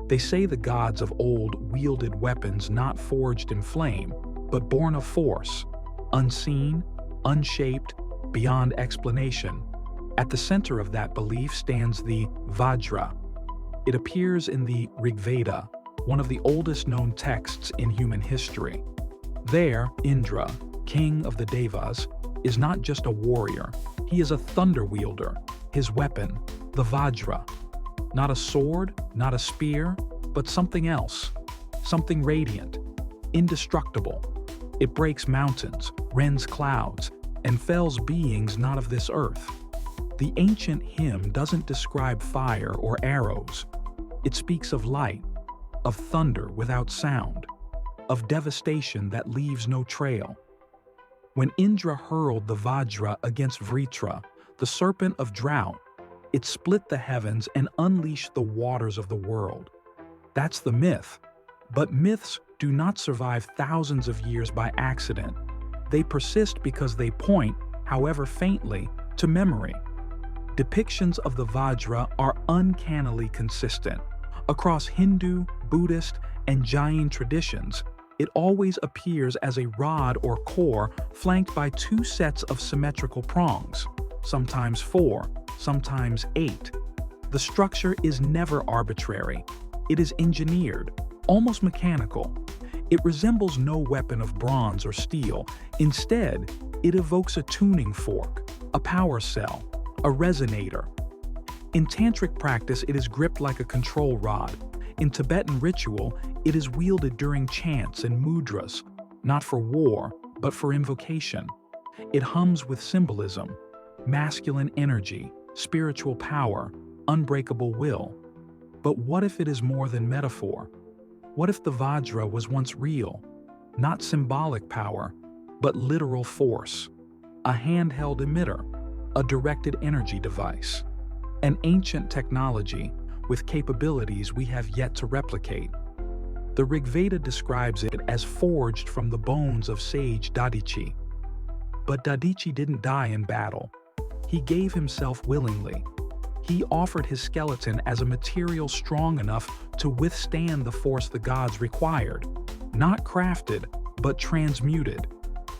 They say the gods of old wielded weapons not forged in flame, but born of force, unseen, unshaped, beyond explanation. At the center of that belief stands the Vajra. It appears in the Rigveda, one of the oldest known texts in human history. There, Indra, king of the Devas, is not just a warrior, he is a thunder wielder. His weapon, the Vajra. Not a sword, not a spear, but something else. Something radiant, indestructible. It breaks mountains, rends clouds, and fells beings not of this earth. The ancient hymn doesn't describe fire or arrows. It speaks of light, of thunder without sound, of devastation that leaves no trail. When Indra hurled the Vajra against Vajra, the serpent of drought, it split the heavens and unleashed the waters of the world. That's the myth. But myths do not survive thousands of years by accident. They persist because they point, however faintly, to memory. Depictions of the Vajra are uncannily consistent. Across Hindu, Buddhist, and Jain traditions, it always appears as a rod or core flanked by two sets of symmetrical prongs, sometimes 4, sometimes 8. The structure is never arbitrary. It is engineered, almost mechanical. It resembles no weapon of bronze or steel. Instead, it evokes a tuning fork, a power cell, a resonator. In tantric practice, it is gripped like a control rod. In Tibetan ritual, it is wielded during chants and mudras, not for war, but for invocation. It hums with symbolism, masculine energy, spiritual power, unbreakable will. But what if it is more than metaphor? What if the Vajra was once real, not symbolic power, but literal force, a handheld emitter, a directed energy device, an ancient technology with capabilities we have yet to replicate? The Rigveda describes it as forged from the bones of sage Dadichi. But Dadichi didn't die in battle. He gave himself willingly. He offered his skeleton as a material strong enough to withstand the force the gods required, not crafted, but transmuted,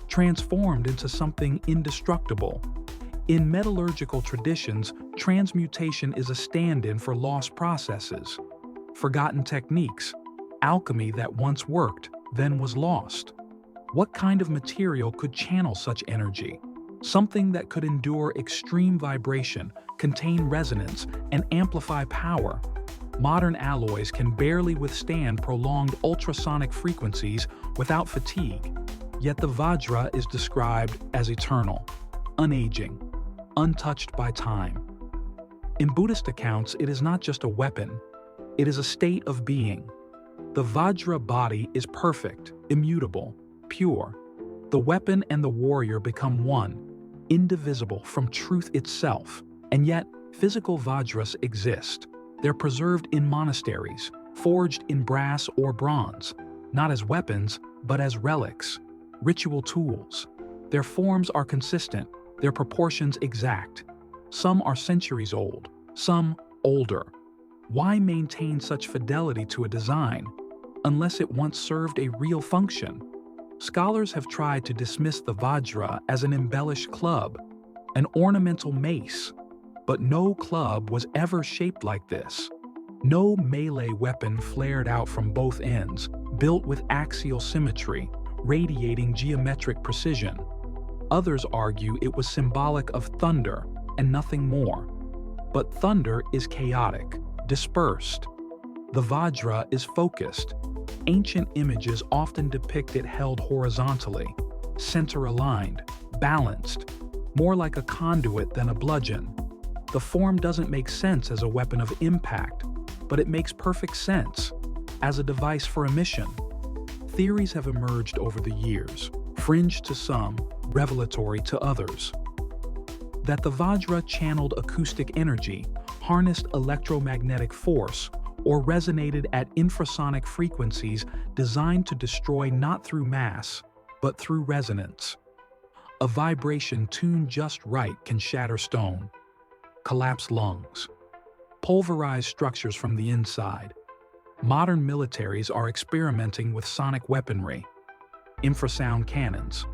transformed into something indestructible. In metallurgical traditions, transmutation is a stand-in for lost processes, forgotten techniques, alchemy that once worked, then was lost. What kind of material could channel such energy? Something that could endure extreme vibration, contain resonance, and amplify power. Modern alloys can barely withstand prolonged ultrasonic frequencies without fatigue. Yet the Vajra is described as eternal, unaging, untouched by time. In Buddhist accounts, it is not just a weapon, it is a state of being. The Vajra body is perfect, immutable, pure. The weapon and the warrior become one, indivisible from truth itself. And yet, physical Vajras exist. They're preserved in monasteries, forged in brass or bronze, not as weapons, but as relics, ritual tools. Their forms are consistent, their proportions exact. Some are centuries old, some older. Why maintain such fidelity to a design, unless it once served a real function? Scholars have tried to dismiss the Vajra as an embellished club, an ornamental mace, but no club was ever shaped like this. No melee weapon flared out from both ends, built with axial symmetry, radiating geometric precision. Others argue it was symbolic of thunder and nothing more. But thunder is chaotic, dispersed. The Vajra is focused. Ancient images often depict it held horizontally, center-aligned, balanced, more like a conduit than a bludgeon. The form doesn't make sense as a weapon of impact, but it makes perfect sense as a device for a mission. Theories have emerged over the years, fringed to some, revelatory to others, that the Vajra channeled acoustic energy, harnessed electromagnetic force, or resonated at infrasonic frequencies designed to destroy not through mass, but through resonance. A vibration tuned just right can shatter stone, collapse lungs, pulverize structures from the inside. Modern militaries are experimenting with sonic weaponry, infrasound cannons,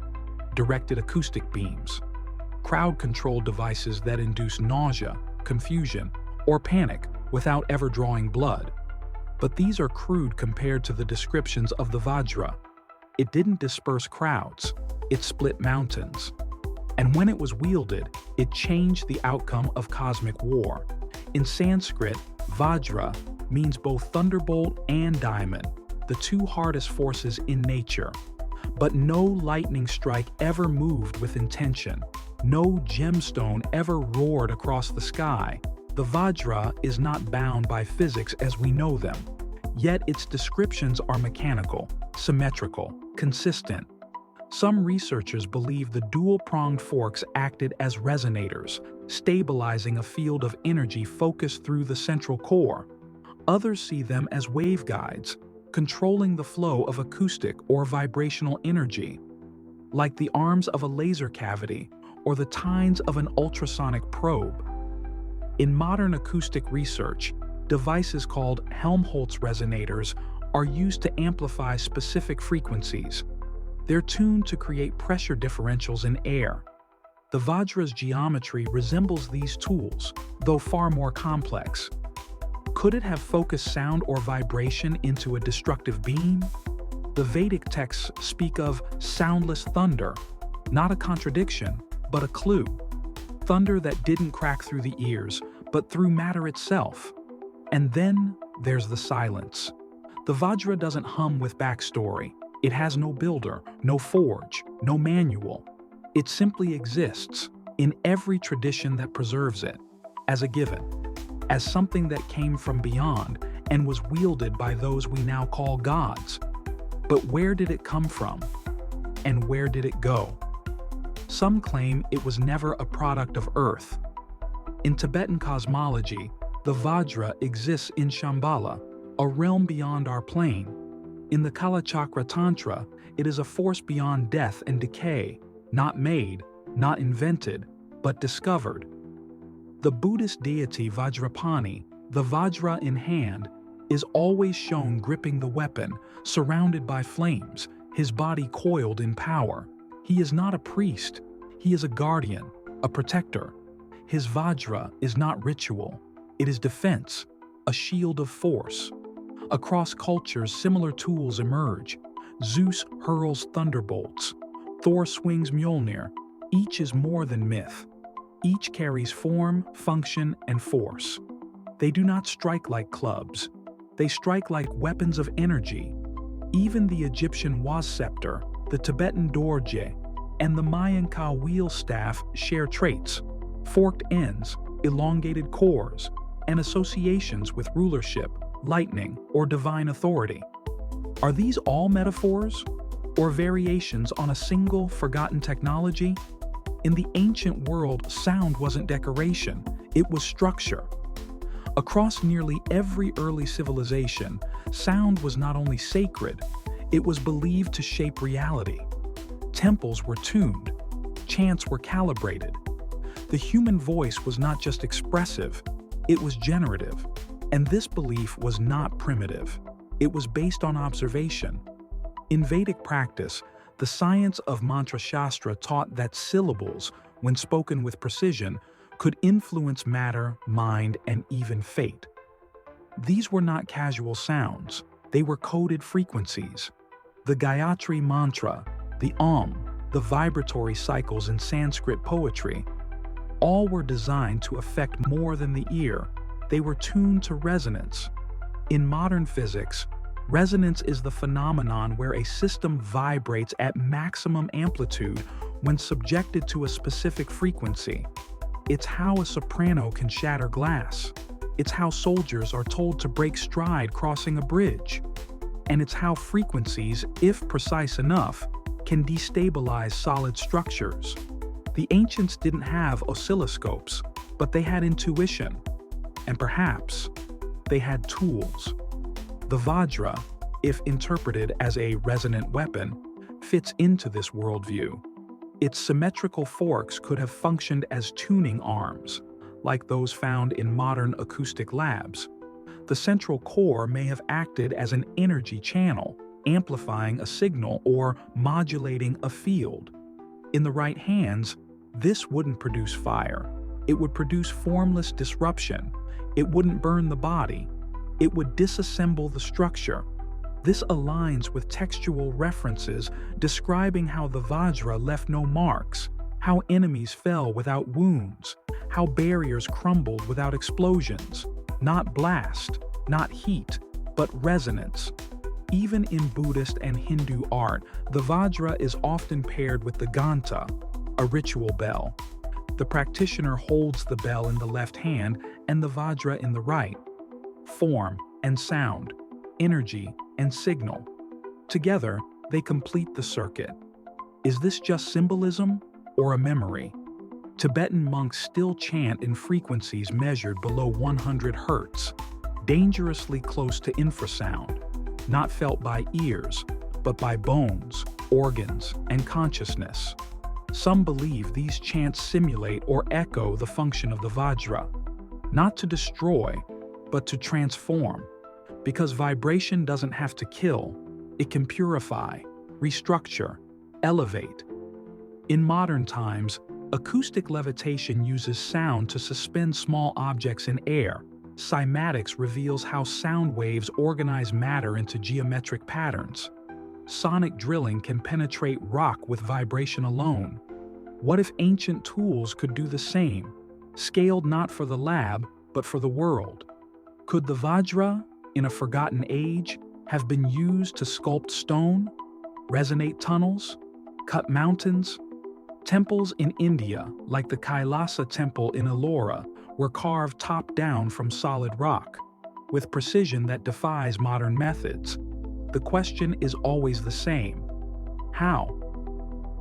directed acoustic beams, crowd-control devices that induce nausea, confusion, or panic without ever drawing blood. But these are crude compared to the descriptions of the Vajra. It didn't disperse crowds, it split mountains. And when it was wielded, it changed the outcome of cosmic war. In Sanskrit, Vajra means both thunderbolt and diamond, the two hardest forces in nature. But no lightning strike ever moved with intention. No gemstone ever roared across the sky. The Vajra is not bound by physics as we know them. Yet its descriptions are mechanical, symmetrical, consistent. Some researchers believe the dual-pronged forks acted as resonators, stabilizing a field of energy focused through the central core. Others see them as waveguides, controlling the flow of acoustic or vibrational energy, like the arms of a laser cavity or the tines of an ultrasonic probe. In modern acoustic research, devices called Helmholtz resonators are used to amplify specific frequencies. They're tuned to create pressure differentials in air. The Vajra's geometry resembles these tools, though far more complex. Could it have focused sound or vibration into a destructive beam? The Vedic texts speak of soundless thunder, not a contradiction, but a clue. Thunder that didn't crack through the ears, but through matter itself. And then there's the silence. The Vajra doesn't hum with backstory. It has no builder, no forge, no manual. It simply exists, in every tradition that preserves it, as a given, as something that came from beyond and was wielded by those we now call gods. But where did it come from? And where did it go? Some claim it was never a product of Earth. In Tibetan cosmology, the Vajra exists in Shambhala, a realm beyond our plane. In the Kalachakra Tantra, it is a force beyond death and decay, not made, not invented, but discovered. The Buddhist deity Vajrapani, the Vajra in hand, is always shown gripping the weapon, surrounded by flames, his body coiled in power. He is not a priest, he is a guardian, a protector. His Vajra is not ritual, it is defense, a shield of force. Across cultures, similar tools emerge. Zeus hurls thunderbolts, Thor swings Mjolnir. Each is more than myth. Each carries form, function, and force. They do not strike like clubs. They strike like weapons of energy. Even the Egyptian was scepter, the Tibetan dorje, and the Mayan ka wheel staff share traits: forked ends, elongated cores, and associations with rulership, lightning, or divine authority. Are these all metaphors, or variations on a single, forgotten technology? In the ancient world, sound wasn't decoration, it was structure. Across nearly every early civilization, sound was not only sacred, it was believed to shape reality. Temples were tuned, chants were calibrated. The human voice was not just expressive, it was generative. And this belief was not primitive. It was based on observation. In Vedic practice, the science of mantra shastra taught that syllables, when spoken with precision, could influence matter, mind, and even fate. These were not casual sounds. They were coded frequencies. The Gayatri mantra, the the vibratory cycles in Sanskrit poetry, all were designed to affect more than the ear. They were tuned to resonance. In modern physics, resonance is the phenomenon where a system vibrates at maximum amplitude when subjected to a specific frequency. It's how a soprano can shatter glass. It's how soldiers are told to break stride crossing a bridge. And it's how frequencies, if precise enough, can destabilize solid structures. The ancients didn't have oscilloscopes, but they had intuition. And perhaps they had tools. The Vajra, if interpreted as a resonant weapon, fits into this worldview. Its symmetrical forks could have functioned as tuning arms, like those found in modern acoustic labs. The central core may have acted as an energy channel, amplifying a signal or modulating a field. In the right hands, this wouldn't produce fire. It would produce formless disruption. It wouldn't burn the body. It would disassemble the structure. This aligns with textual references describing how the Vajra left no marks, how enemies fell without wounds, how barriers crumbled without explosions. Not blast, not heat, but resonance. Even in Buddhist and Hindu art, the Vajra is often paired with the Ghanta, a ritual bell. The practitioner holds the bell in the left hand and the Vajra in the right. Form and sound, energy and signal. Together, they complete the circuit. Is this just symbolism or a memory? Tibetan monks still chant in frequencies measured below 100 Hz, dangerously close to infrasound, not felt by ears, but by bones, organs, and consciousness. Some believe these chants simulate or echo the function of the Vajra, not to destroy, but to transform. Because vibration doesn't have to kill, it can purify, restructure, elevate. In modern times, acoustic levitation uses sound to suspend small objects in air. Cymatics reveals how sound waves organize matter into geometric patterns. Sonic drilling can penetrate rock with vibration alone. What if ancient tools could do the same, scaled not for the lab, but for the world? Could the Vajra, in a forgotten age, have been used to sculpt stone, resonate tunnels, cut mountains? Temples in India, like the Kailasa temple in Ellora, were carved top-down from solid rock, with precision that defies modern methods. The question is always the same: how?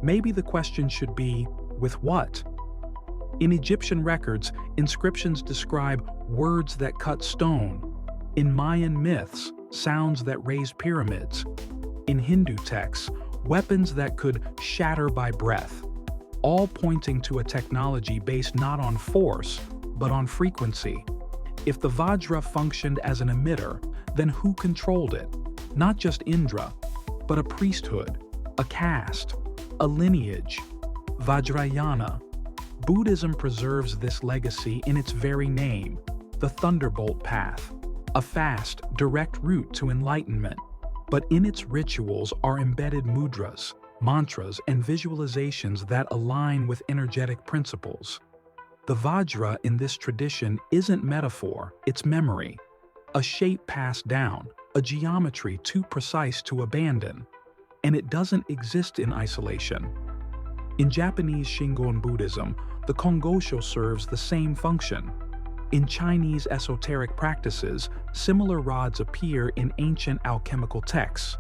Maybe the question should be, with what? In Egyptian records, inscriptions describe words that cut stone. In Mayan myths, sounds that raise pyramids. In Hindu texts, weapons that could shatter by breath. All pointing to a technology based not on force, but on frequency. If the Vajra functioned as an emitter, then who controlled it? Not just Indra, but a priesthood, a caste, a lineage. Vajrayana. Buddhism preserves this legacy in its very name, the Thunderbolt Path, a fast, direct route to enlightenment. But in its rituals are embedded mudras, mantras, and visualizations that align with energetic principles. The Vajra in this tradition isn't metaphor, it's memory. A shape passed down, a geometry too precise to abandon. And it doesn't exist in isolation. In Japanese Shingon Buddhism, the Kongosho serves the same function. In Chinese esoteric practices, similar rods appear in ancient alchemical texts.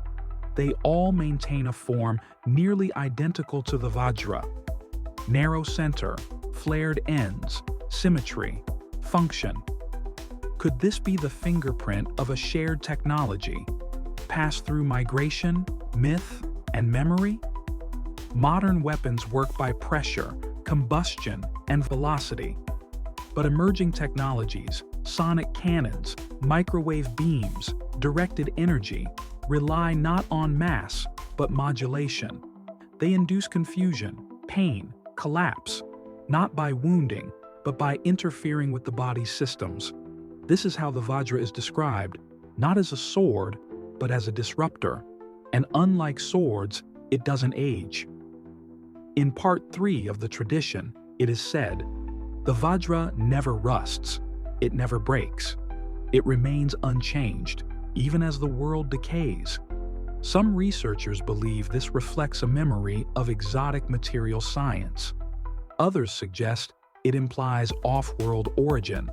They all maintain a form nearly identical to the Vajra. Narrow center, flared ends, symmetry, function. Could this be the fingerprint of a shared technology, passed through migration, myth, and memory? Modern weapons work by pressure, combustion, and velocity. But emerging technologies, sonic cannons, microwave beams, directed energy, rely not on mass, but modulation. They induce confusion, pain, collapse, not by wounding, but by interfering with the body's systems. This is how the Vajra is described, not as a sword, but as a disruptor. And unlike swords, it doesn't age. In part 3 of the tradition, it is said, the Vajra never rusts, it never breaks. It remains unchanged, even as the world decays. Some researchers believe this reflects a memory of exotic material science. Others suggest it implies off-world origin,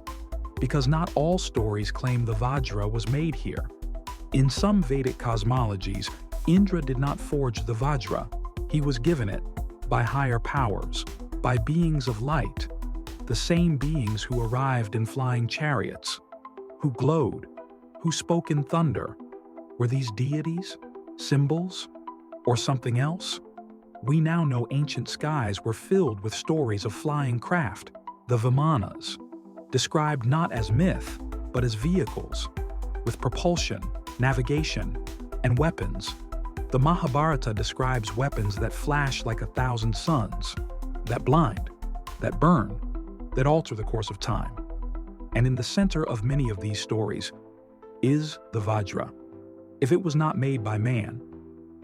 because not all stories claim the Vajra was made here. In some Vedic cosmologies, Indra did not forge the Vajra. He was given it by higher powers, by beings of light, the same beings who arrived in flying chariots, who glowed, who spoke in thunder. Were these deities, symbols, or something else? We now know ancient skies were filled with stories of flying craft, the Vimanas, described not as myth, but as vehicles, with propulsion, navigation, and weapons. The Mahabharata describes weapons that flash like 1,000 suns, that blind, that burn, that alter the course of time. And in the center of many of these stories is the Vajra. If it was not made by man,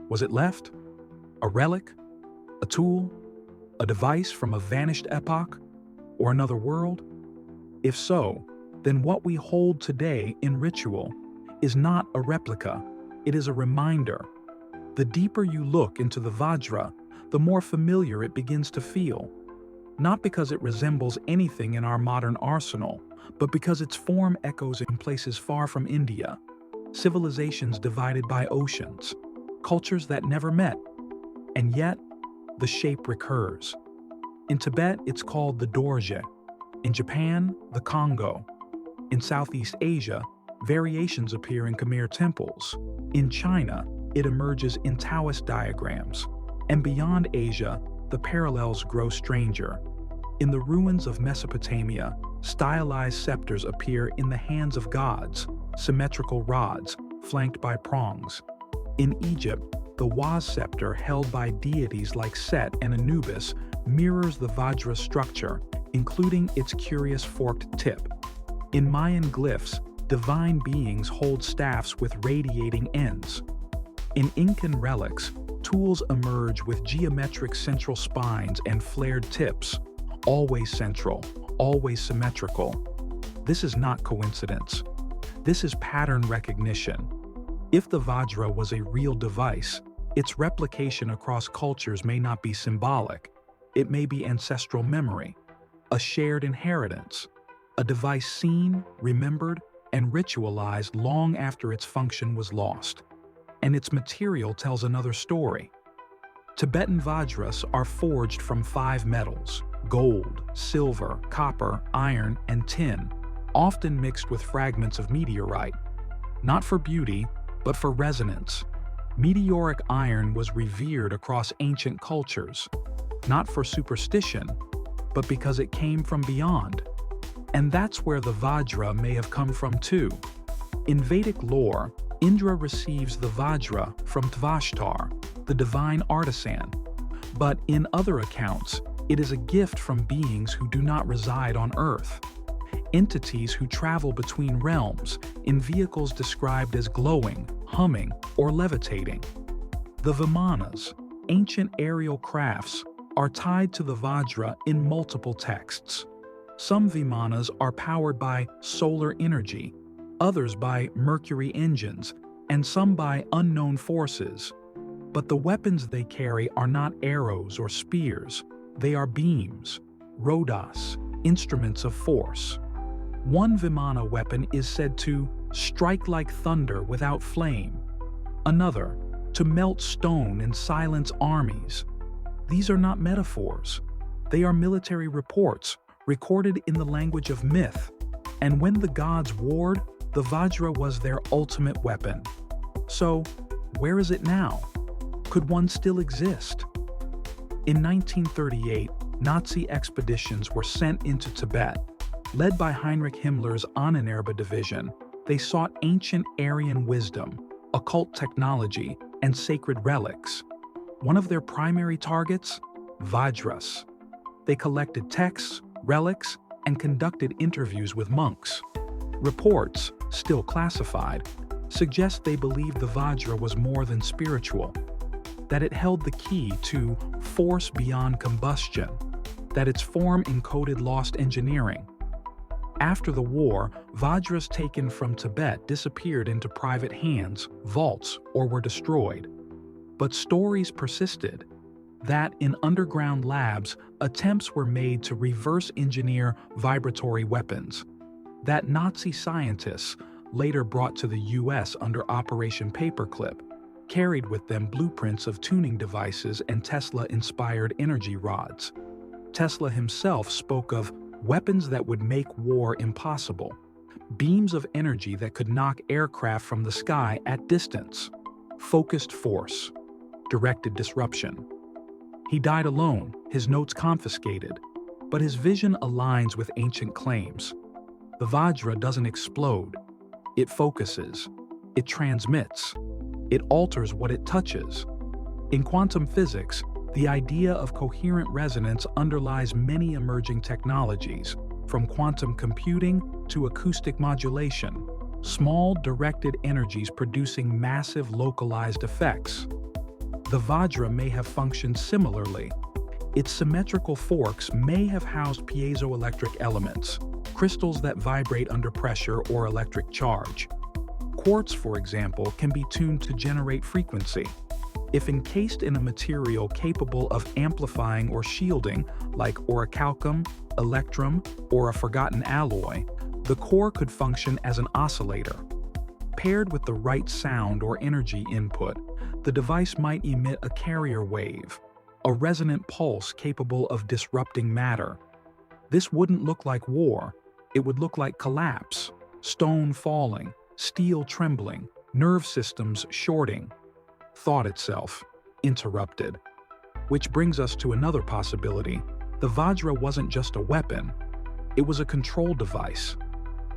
was it left? A relic? A tool? A device from a vanished epoch? Or another world? If so, then what we hold today in ritual is not a replica, it is a reminder. The deeper you look into the Vajra, the more familiar it begins to feel. Not because it resembles anything in our modern arsenal, but because its form echoes in places far from India, civilizations divided by oceans, cultures that never met, and yet the shape recurs. In Tibet, it's called the dorje. In Japan, the Congo. In Southeast Asia, variations appear in Khmer temples. In China, it emerges in Taoist diagrams. And beyond Asia, the parallels grow stranger. In the ruins of Mesopotamia, stylized scepters appear in the hands of gods, symmetrical rods flanked by prongs. In Egypt, the Waz scepter held by deities like Set and Anubis mirrors the Vajra structure, including its curious forked tip. In Mayan glyphs, divine beings hold staffs with radiating ends. In Incan relics, tools emerge with geometric central spines and flared tips, always central, always symmetrical. This is not coincidence. This is pattern recognition. If the Vajra was a real device, its replication across cultures may not be symbolic. It may be ancestral memory, a shared inheritance, a device seen, remembered, and ritualized long after its function was lost. And its material tells another story. Tibetan Vajras are forged from 5 metals: gold, silver, copper, iron, and tin, often mixed with fragments of meteorite. Not for beauty, but for resonance. Meteoric iron was revered across ancient cultures, not for superstition, but because it came from beyond. And that's where the Vajra may have come from too. In Vedic lore, Indra receives the Vajra from Tvashtar, the divine artisan. But in other accounts, it is a gift from beings who do not reside on Earth. Entities who travel between realms in vehicles described as glowing, humming, or levitating. The Vimanas, ancient aerial crafts, are tied to the Vajra in multiple texts. Some Vimanas are powered by solar energy, others by Mercury engines, and some by unknown forces. But the weapons they carry are not arrows or spears. They are beams, rodas, instruments of force. One Vimana weapon is said to strike like thunder without flame. Another, to melt stone and silence armies. These are not metaphors. They are military reports, recorded in the language of myth. And when the gods warred, the Vajra was their ultimate weapon. So, where is it now? Could one still exist? In 1938, Nazi expeditions were sent into Tibet. Led by Heinrich Himmler's Ahnenerbe division, they sought ancient Aryan wisdom, occult technology, and sacred relics. One of their primary targets? Vajras. They collected texts, relics, and conducted interviews with monks. Reports, still classified, suggest they believed the Vajra was more than spiritual, that it held the key to force beyond combustion, that its form encoded lost engineering. After the war, Vajras taken from Tibet disappeared into private hands, vaults, or were destroyed. But stories persisted that in underground labs, attempts were made to reverse engineer vibratory weapons, that Nazi scientists, later brought to the US under Operation Paperclip, carried with them blueprints of tuning devices and Tesla-inspired energy rods. Tesla himself spoke of weapons that would make war impossible, beams of energy that could knock aircraft from the sky at distance, focused force, directed disruption. He died alone, his notes confiscated, but his vision aligns with ancient claims. The Vajra doesn't explode. It focuses. It transmits. It alters what it touches. In quantum physics, the idea of coherent resonance underlies many emerging technologies, from quantum computing to acoustic modulation, small directed energies producing massive localized effects. The Vajra may have functioned similarly. Its symmetrical forks may have housed piezoelectric elements, crystals that vibrate under pressure or electric charge. Quartz, for example, can be tuned to generate frequency. If encased in a material capable of amplifying or shielding, like orichalcum, electrum, or a forgotten alloy, the core could function as an oscillator. Paired with the right sound or energy input, the device might emit a carrier wave, a resonant pulse capable of disrupting matter. This wouldn't look like war. It would look like collapse, stone falling, steel trembling, nerve systems shorting. Thought itself interrupted. Which brings us to another possibility. The Vajra wasn't just a weapon. It was a control device.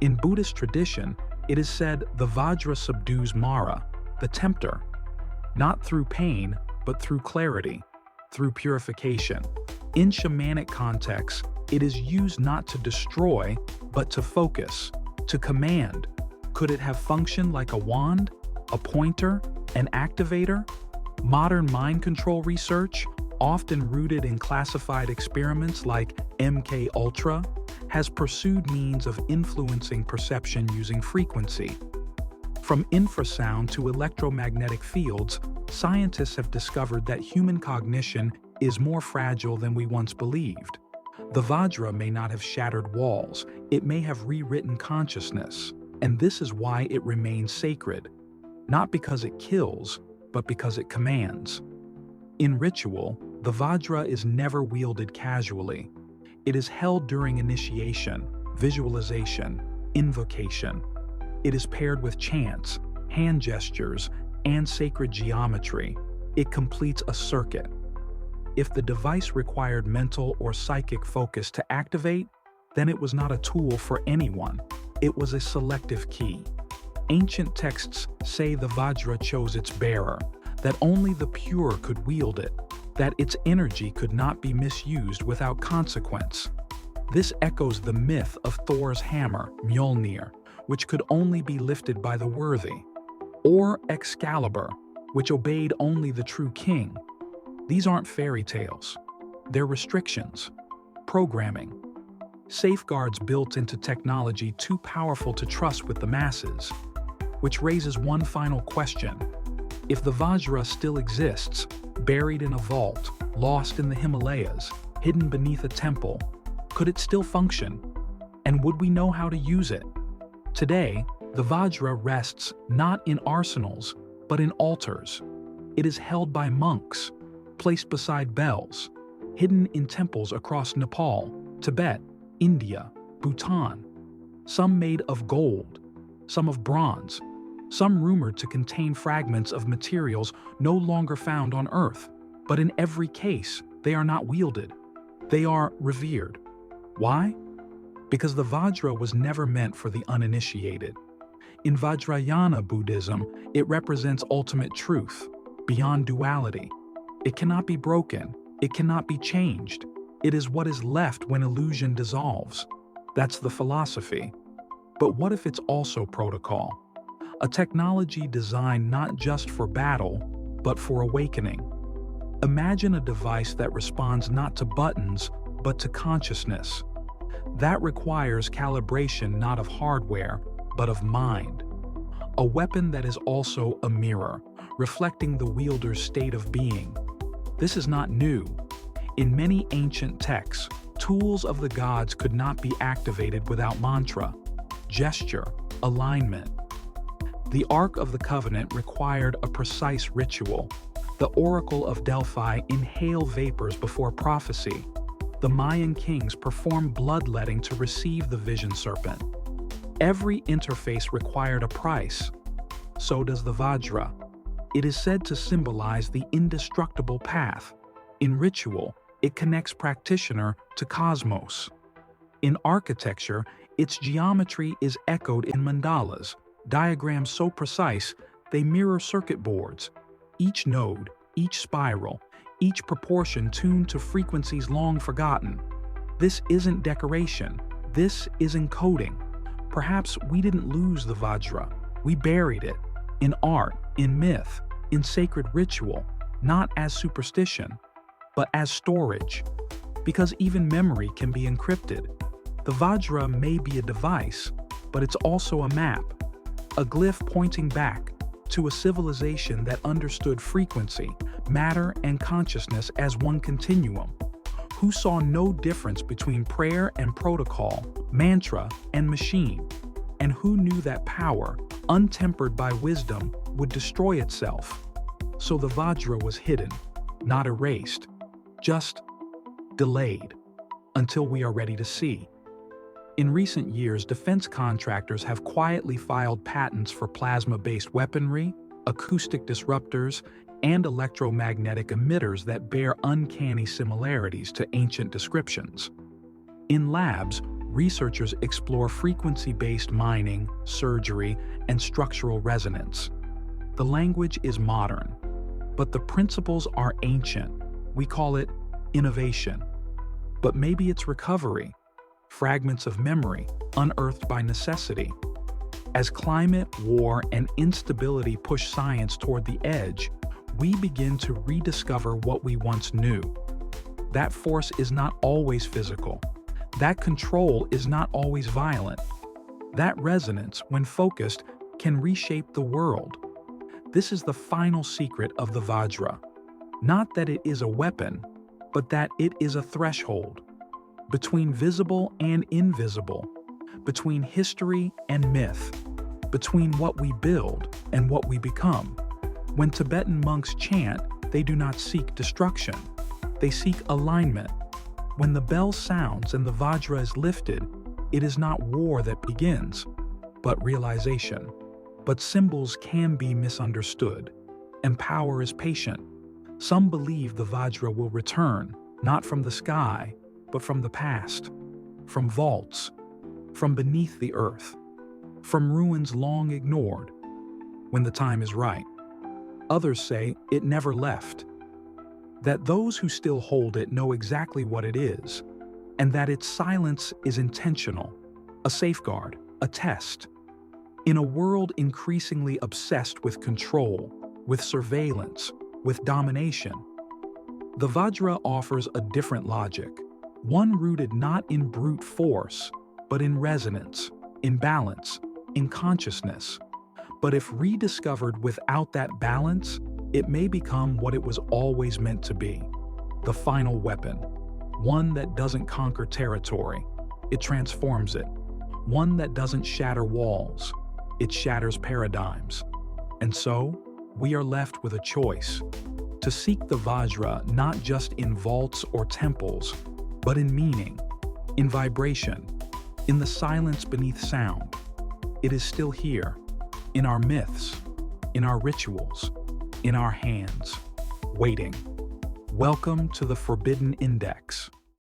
In Buddhist tradition, it is said the Vajra subdues Mara, the tempter, not through pain, but through clarity, through purification. In shamanic contexts, it is used not to destroy, but to focus, to command. Could it have functioned like a wand, a pointer, an activator? Modern mind control research, often rooted in classified experiments like MK Ultra, has pursued means of influencing perception using frequency. From infrasound to electromagnetic fields, scientists have discovered that human cognition is more fragile than we once believed. The Vajra may not have shattered walls, it may have rewritten consciousness, and this is why it remains sacred. Not because it kills, but because it commands. In ritual, the Vajra is never wielded casually. It is held during initiation, visualization, invocation. It is paired with chants, hand gestures, and sacred geometry. It completes a circuit. If the device required mental or psychic focus to activate, then it was not a tool for anyone. It was a selective key. Ancient texts say the Vajra chose its bearer, that only the pure could wield it, that its energy could not be misused without consequence. This echoes the myth of Thor's hammer, Mjolnir, which could only be lifted by the worthy, or Excalibur, which obeyed only the true king. These aren't fairy tales. They're restrictions, programming, safeguards built into technology too powerful to trust with the masses. Which raises one final question. If the Vajra still exists, buried in a vault, lost in the Himalayas, hidden beneath a temple, could it still function? And would we know how to use it? Today, the Vajra rests not in arsenals, but in altars. It is held by monks, placed beside bells, hidden in temples across Nepal, Tibet, India, Bhutan, some made of gold, some of bronze, some rumored to contain fragments of materials no longer found on Earth. But in every case, they are not wielded. They are revered. Why? Because the Vajra was never meant for the uninitiated. In Vajrayana Buddhism, it represents ultimate truth, beyond duality. It cannot be broken. It cannot be changed. It is what is left when illusion dissolves. That's the philosophy. But what if it's also protocol? A technology designed not just for battle, but for awakening. Imagine a device that responds not to buttons, but to consciousness. That requires calibration not of hardware, but of mind. A weapon that is also a mirror, reflecting the wielder's state of being. This is not new. In many ancient texts, tools of the gods could not be activated without mantra, gesture, alignment. The Ark of the Covenant required a precise ritual. The Oracle of Delphi inhaled vapors before prophecy. The Mayan kings performed bloodletting to receive the vision serpent. Every interface required a price. So does the Vajra. It is said to symbolize the indestructible path. In ritual, it connects practitioner to cosmos. In architecture, its geometry is echoed in mandalas, diagrams so precise they mirror circuit boards. Each node, each spiral, each proportion tuned to frequencies long forgotten. This isn't decoration, this is encoding. Perhaps we didn't lose the Vajra, we buried it. In art, in myth, in sacred ritual, not as superstition, but as storage. Because even memory can be encrypted. The Vajra may be a device, but it's also a map, a glyph pointing back to a civilization that understood frequency, matter, and consciousness as one continuum, who saw no difference between prayer and protocol, mantra and machine, and who knew that power, untempered by wisdom, would destroy itself. So the Vajra was hidden, not erased, just delayed, until we are ready to see. In recent years, defense contractors have quietly filed patents for plasma-based weaponry, acoustic disruptors, and electromagnetic emitters that bear uncanny similarities to ancient descriptions. In labs, researchers explore frequency-based mining, surgery, and structural resonance. The language is modern, but the principles are ancient. We call it innovation. But maybe it's recovery, fragments of memory unearthed by necessity. As climate, war, and instability push science toward the edge, we begin to rediscover what we once knew. That force is not always physical. That control is not always violent. That resonance, when focused, can reshape the world. This is the final secret of the Vajra. Not that it is a weapon, but that it is a threshold between visible and invisible, between history and myth, between what we build and what we become. When Tibetan monks chant, they do not seek destruction, they seek alignment. When the bell sounds and the Vajra is lifted, it is not war that begins, but realization. But symbols can be misunderstood, and power is patient. Some believe the Vajra will return, not from the sky, but from the past, from vaults, from beneath the earth, from ruins long ignored, when the time is right. Others say it never left, that those who still hold it know exactly what it is, and that its silence is intentional, a safeguard, a test. In a world increasingly obsessed with control, with surveillance, with domination, the Vajra offers a different logic, one rooted not in brute force, but in resonance, in balance, in consciousness. But if rediscovered without that balance, it may become what it was always meant to be, the final weapon, one that doesn't conquer territory, it transforms it, one that doesn't shatter walls, it shatters paradigms. And so, we are left with a choice, to seek the Vajra not just in vaults or temples, but in meaning, in vibration, in the silence beneath sound. It is still here, in our myths, in our rituals, in our hands, waiting. Welcome to the Forbidden Index.